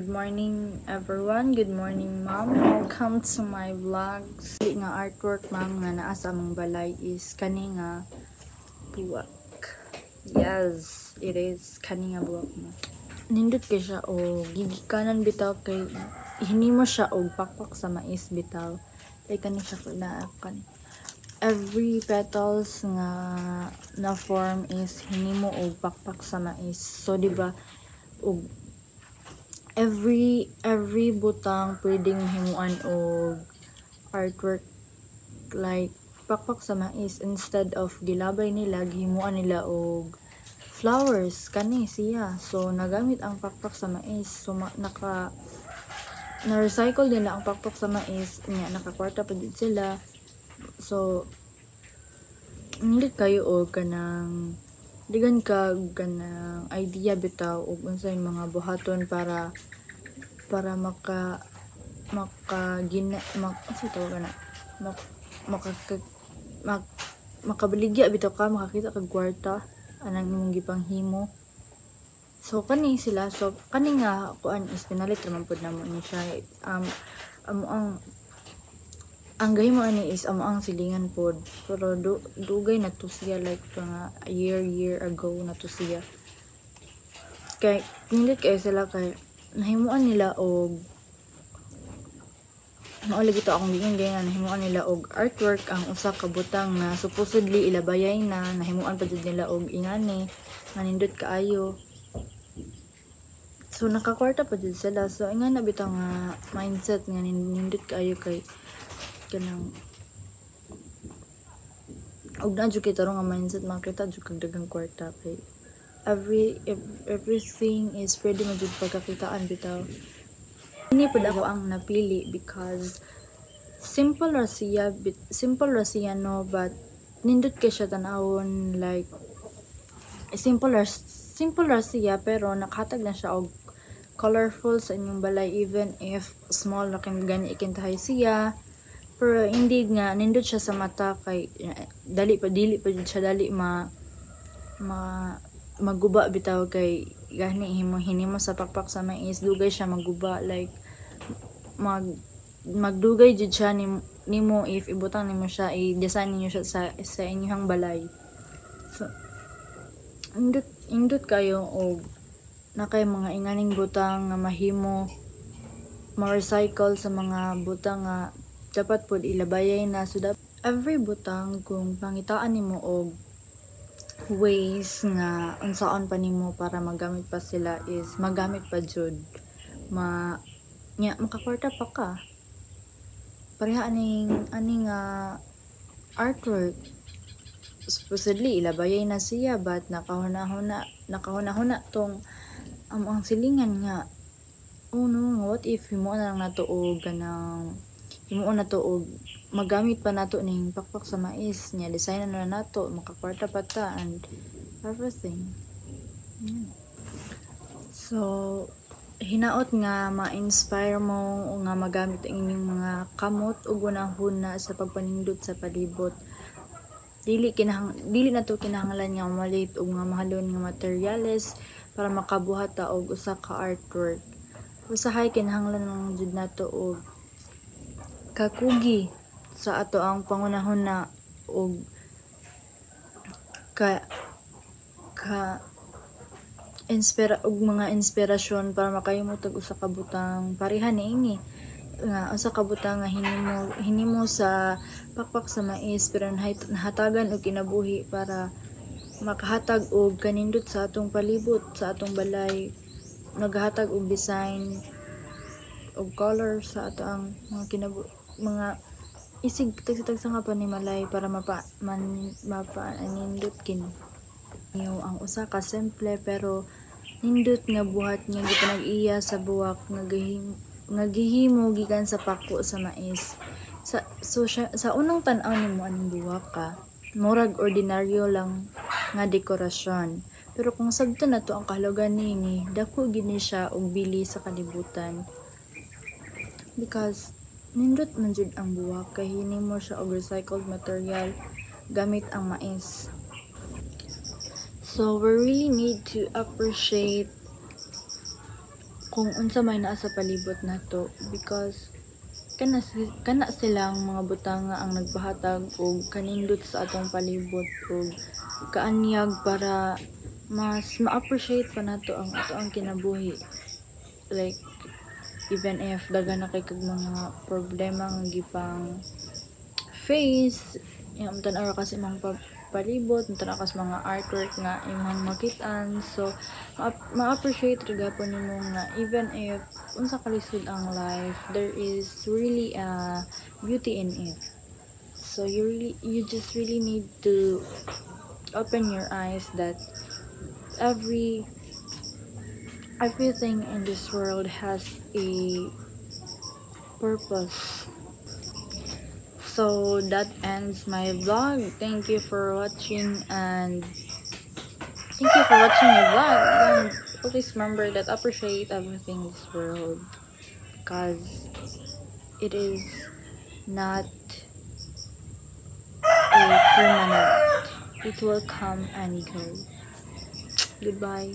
Good morning everyone. Good morning ma'am. Welcome to my vlogs. Dili nga artwork ma'am nga naa sa among balay is kani nga buwak. Yes, it is kani nga buwak mo. Nindot kay siya o gigikanan bitaw kay hinimo siya og pakpak sa mais bitaw. Like kani siya ko na kani. Every petals nga na form is hinimo og pakpak sa mais. So di ba og every butang pwedeng himuan og artwork like pakpak sa mais instead of gilabay nila gihimuan nila og flowers kani siya. So nagamit ang pakpak sa mais, so na-recycle nila ang pakpak sa mais nya nakakwarta pa din sila. So hindi kayo og kanang digan ka ganang idea bitaw og unsay mga buhaton para makabaligya bitaw ka makakita kag kwarta anang imong gipanghimo. So kani sila, so kani nga kuan is pinalit naman pud namo ni siya. Ang gahimo ani is amo ang silingan pod, pero dugay na to siya like mga year ago na to siya. Kay nilit kay sila kay nahimuan nila og naulagi to akong ganyan nahimuan nila og artwork ang usa ka butang na supposedly ilabayay na nahimuan pa jud nila og ingani manindot kaayo. So nakakwarta pa jud sila, so ingana bitaw nga mindset nga nindot kaayo kay kanang og na jud kay tarong nga mindset makita jud kag daghang kwarta kay everything is pwede mo jud pagkakitaan bitaw. Ini pud ako ang napili because simple ra siya no, but nindot kay siya tanawon like simple ra siya pero nakahatag na siya og colorful sa inyong balay even if small na kang gani ikintahay siya. Pero hindi nga nindot siya sa mata kay dili pa siya dali maguba bitaw kay gani hinimo sa pakpak sa mais dugay siya maguba like magdugay jud siya nimo if ibutang nimo siya i-design niyo siya sa inyong balay. So indot kayo og nakay mga inganing butang nga mahimo ma-recycle sa mga butang nga dapat pod ilabayay na. So every butang kung pangitaan nimo og ways nga unsaon pa nimo para magamit pa sila is magamit pa jud makakwarta pa ka pareha aning artwork. Supposedly ilabayay na siya but nakahuna tong ang silingan nga what if himuon na lang nato og ganang himuon na to og magamit pa nato ning pakpak sa mais nya design na nato makakwarta pa ta and everything. So hinaot nga ma-inspire mo o nga magamit ang inyong mga kamot o gunahuna sa pagpanindot sa palibot. Dili na to kinahanglan nga malit o nga mahalon nga materyales para makabuhat ta og usa ka artwork. Usahay kinahanglan lang jud nato og kakugi sa ato ang pangunahuna og mga inspirasyon para makahimo tag usa ka butang pareha niini nga usa ka butang nga hinimo sa pakpak sa mais pero nahatagan og kinabuhi para makahatag og kanindot sa atong palibot sa atong balay, naghatag og design og color sa ato ang mga isig tag sa nga panimalay para mapaanindot kin ang usa ka simple pero nindot nga buhat nga gipanag-iya sa buwak nga gihimo gikan sa pako sa mais. Sa unang tan-aw nimo aning buwak ka murag ordinaryo lang nga dekorasyon, pero kung sabton nato ang kahulugan nini dako gid ni siya og bili sa kalibutan because nindot man jud ang buwak kay hinimo siya og recycled material gamit ang mais. So we really need to appreciate kung unsa may naa sa palibot nato, because kana silang mga butanga ang nagpahatag og kanindot sa atong palibot og kaanyag para mas ma-appreciate pa nato ang ato ang kinabuhi. Like even if daga na kay kag mga problema nga gipang face, yung tan-aw kasi mga palibot, tan-aw kas mga artwork nga imong makitaan. So ma-appreciate rig po nimo nga even if unsa kalisod ang life, there is really a beauty in it. So you just really need to open your eyes that everything in this world has a purpose. So that ends my vlog. Thank you for watching my vlog, and always remember that appreciate everything in this world, because it is not a permanent. It will come and go. Goodbye.